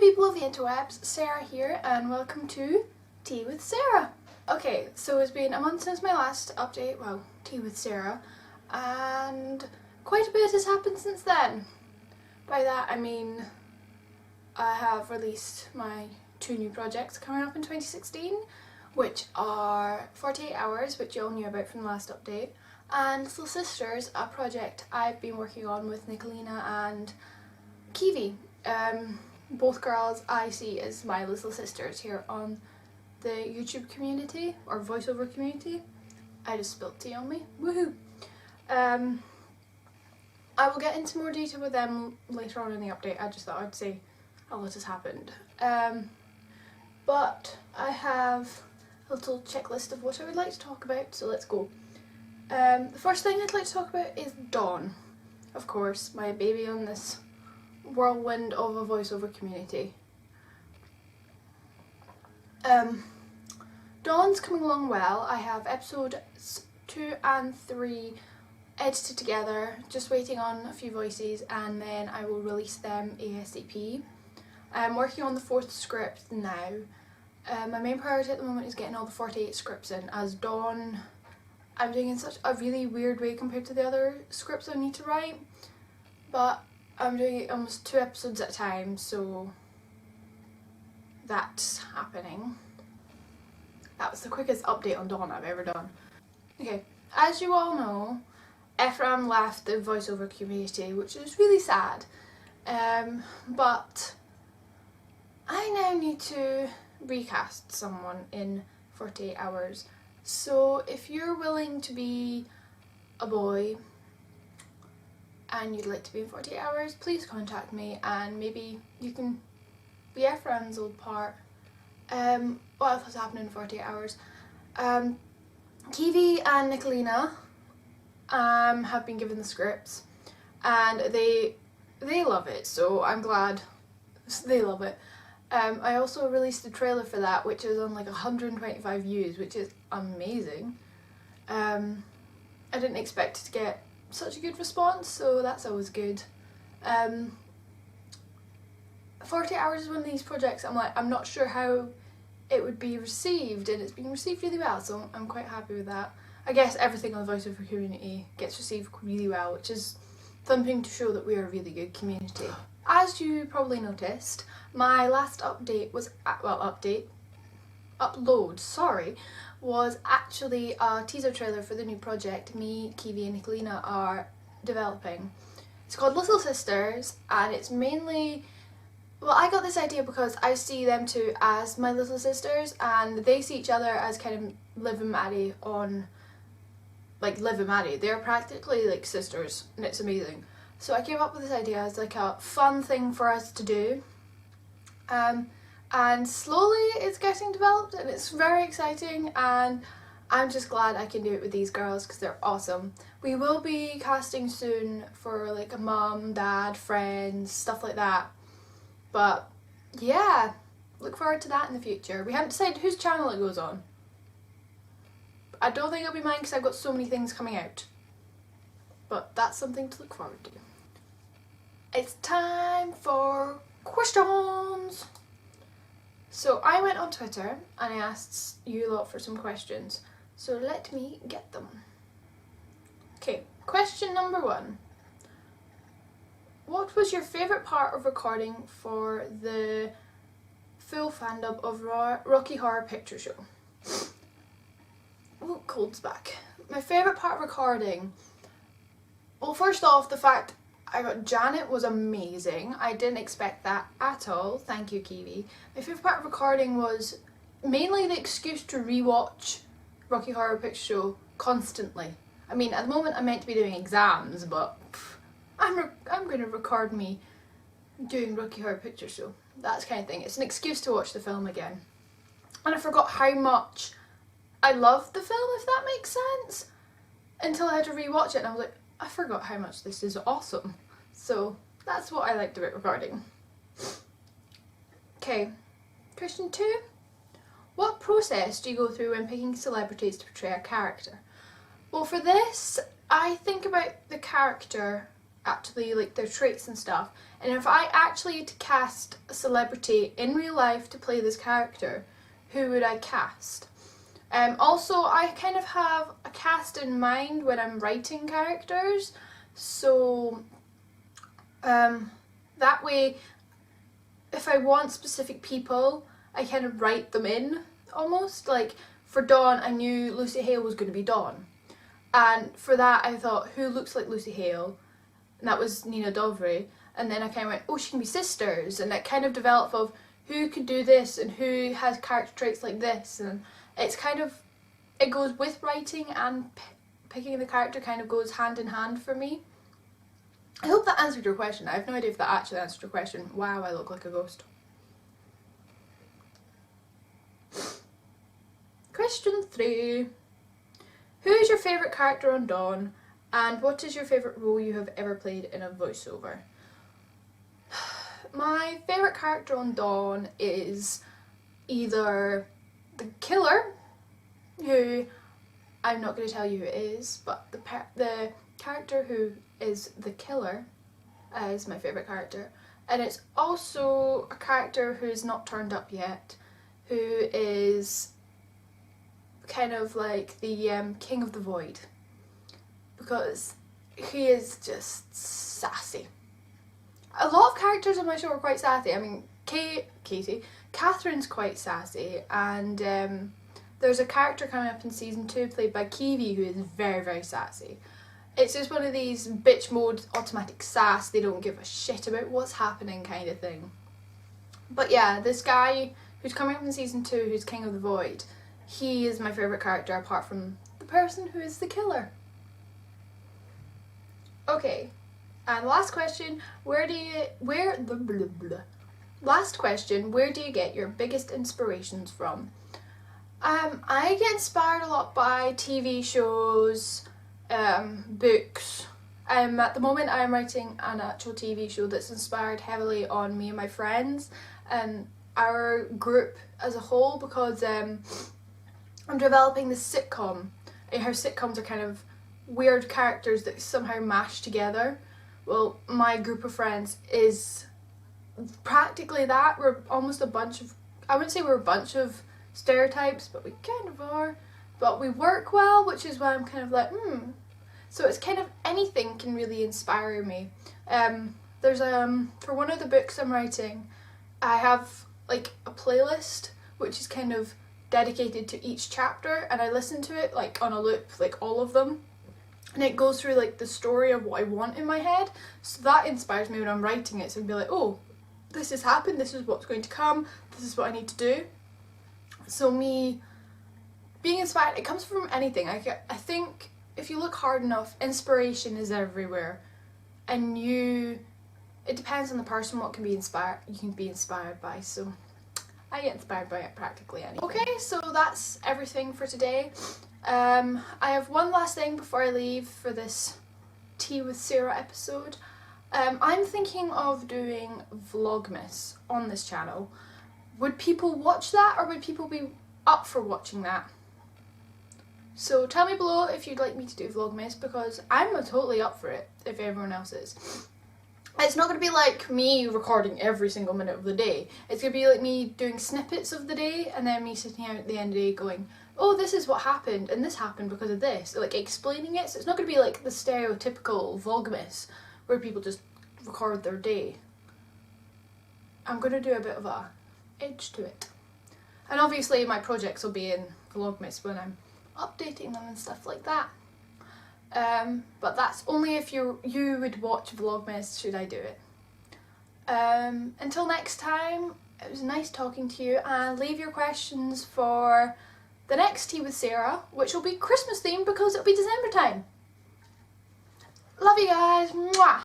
people of the interwebs, Sarah here and welcome to Tea with Sarah. Okay, so it's been a month since my last update, well, Tea with Sarah, and quite a bit has happened since then. By that I mean I have released my 2 new projects coming up in 2016, which are 48 Hours, which you all knew about from the last update, and Little Sisters, a project I've been working on with Nicolina and Kiwi. Both girls I see as my little sisters here on the YouTube community, or voiceover community. I just spilled tea on me, woohoo! I will get into more detail with them later on in the update. I just thought I'd say a lot has happened. But I have a little checklist of what I would like to talk about, so let's go. The first thing I'd like to talk about is Dawn. Of course, my baby on this whirlwind of a voiceover community. Dawn's coming along well. I have episodes 2 and 3 edited together, just waiting on a few voices, and then I will release them ASAP. I'm working on the 4th script now. My main priority at the moment is getting all the 48 scripts in, as Dawn I'm doing in such a really weird way compared to the other scripts I need to write, but I'm doing it almost 2 episodes at a time, so that's happening. That was the quickest update on Dawn I've ever done. Okay, as you all know, Ephraim left the voiceover community, which is really sad, but I now need to recast someone in 48 Hours. So if you're willing to be a boy and you'd like to be in 48 Hours, please contact me and maybe you can be Ephraim's old part. What else is happening in 48 Hours? Kiwi and Nicolina have been given the scripts and they love it, so I'm glad they love it. I also released a trailer for that, which is on like 125 views, which is amazing. I didn't expect it to get such a good response, so that's always good. 48 Hours is one of these projects I'm not sure how it would be received, and it's been received really well, so I'm quite happy with that. I guess everything on the voiceover community gets received really well, which is something to show that we are a really good community. As you probably noticed, my last update was, upload was actually a teaser trailer for the new project me, Kiwi and Nicolina are developing. It's called Little Sisters, and it's mainly, well, I got this idea because I see them two as my little sisters and they see each other as kind of Liv and Maddie on, like Liv and Maddie. They're practically like sisters and it's amazing. So I came up with this idea as like a fun thing for us to do. And slowly it's getting developed and it's very exciting, and I'm just glad I can do it with these girls because they're awesome. We will be casting soon for like a mum, dad, friends, stuff like that. But yeah, look forward to that in the future. We haven't decided whose channel it goes on. I don't think it'll be mine because I've got so many things coming out. But that's something to look forward to. It's time for questions! So I went on Twitter and I asked you lot for some questions. So let me get them. Okay, question number 1. What was your favourite part of recording for the full fandom of Rocky Horror Picture Show? Oh, cold's back. My favourite part of recording, well, first off, the fact I got Janet was amazing. I didn't expect that at all. Thank you, Kiwi. My favourite part of recording was mainly the excuse to rewatch Rocky Horror Picture Show constantly. I mean, at the moment I'm meant to be doing exams, but I'm going to record me doing Rocky Horror Picture Show. That kind of thing. It's an excuse to watch the film again. And I forgot how much I loved the film, if that makes sense, until I had to rewatch it and I was like, I forgot how much this is awesome. So that's what I liked about recording. Okay, question 2. What process do you go through when picking celebrities to portray a character? Well, for this, I think about the character actually like their traits and stuff. And if I actually had to cast a celebrity in real life to play this character, who would I cast? Also, I kind of have a cast in mind when I'm writing characters, so that way if I want specific people, I kind of write them in almost. Like for Dawn, I knew Lucy Hale was going to be Dawn, and for that I thought, who looks like Lucy Hale? And that was Nina Dobrev. And then I kind of went, oh, she can be sisters, and it kind of developed of who could do this and who has character traits like this, and it's kind of, it goes with writing and picking the character kind of goes hand in hand for me. I hope that answered your question. I have no idea if that actually answered your question. Wow, I look like a ghost. Question 3. Who is your favourite character on Dawn, and what is your favourite role you have ever played in a voiceover? My favourite character on Dawn is either the killer, who I'm not going to tell you who it is, but the character who is the killer is my favourite character. And it's also a character who's not turned up yet, who is kind of like the King of the Void, because he is just sassy. A lot of characters in my show are quite sassy. I mean, Catherine's quite sassy, and there's a character coming up in season 2 played by Kiwi who is very, very sassy. It's just one of these bitch mode automatic sass, they don't give a shit about what's happening kind of thing. But yeah, this guy who's coming up in season 2, who's King of the Void, he is my favourite character apart from the person who is the killer. Okay, and last question, where do you get your biggest inspirations from? I get inspired a lot by TV shows, books. At the moment I'm writing an actual TV show that's inspired heavily on me and my friends and our group as a whole, because I'm developing this sitcom. How sitcoms are kind of weird characters that somehow mash together. Well, my group of friends is practically that. We're almost a bunch of, I wouldn't say we're a bunch of stereotypes, but we kind of are. But we work well, which is why I'm kind of like, So it's kind of anything can really inspire me. There's for one of the books I'm writing, I have like a playlist which is kind of dedicated to each chapter, and I listen to it like on a loop, like all of them. And it goes through like the story of what I want in my head. So that inspires me when I'm writing it. So I'd be like, oh, this has happened, this is what's going to come, this is what I need to do. So me being inspired, it comes from anything. I think if you look hard enough, inspiration is everywhere. And it depends on the person what you can be inspired by. So I get inspired by it practically anything. Okay, so that's everything for today. I have one last thing before I leave for this Tea with Sarah episode. I'm thinking of doing Vlogmas on this channel. Would people watch that, or would people be up for watching that? So tell me below if you'd like me to do Vlogmas, because I'm totally up for it if everyone else is. It's not going to be like me recording every single minute of the day. It's going to be like me doing snippets of the day, and then me sitting out at the end of the day going, oh, this is what happened, and this happened because of this. Like explaining it. So it's not going to be like the stereotypical Vlogmas where people just record their day. I'm going to do a bit of a edge to it. And obviously my projects will be in Vlogmas when I'm updating them and stuff like that. But that's only if you would watch Vlogmas should I do it. Until next time, it was nice talking to you, and leave your questions for the next Tea with Sarah, which will be Christmas themed because it'll be December time. Love you guys. Mwah.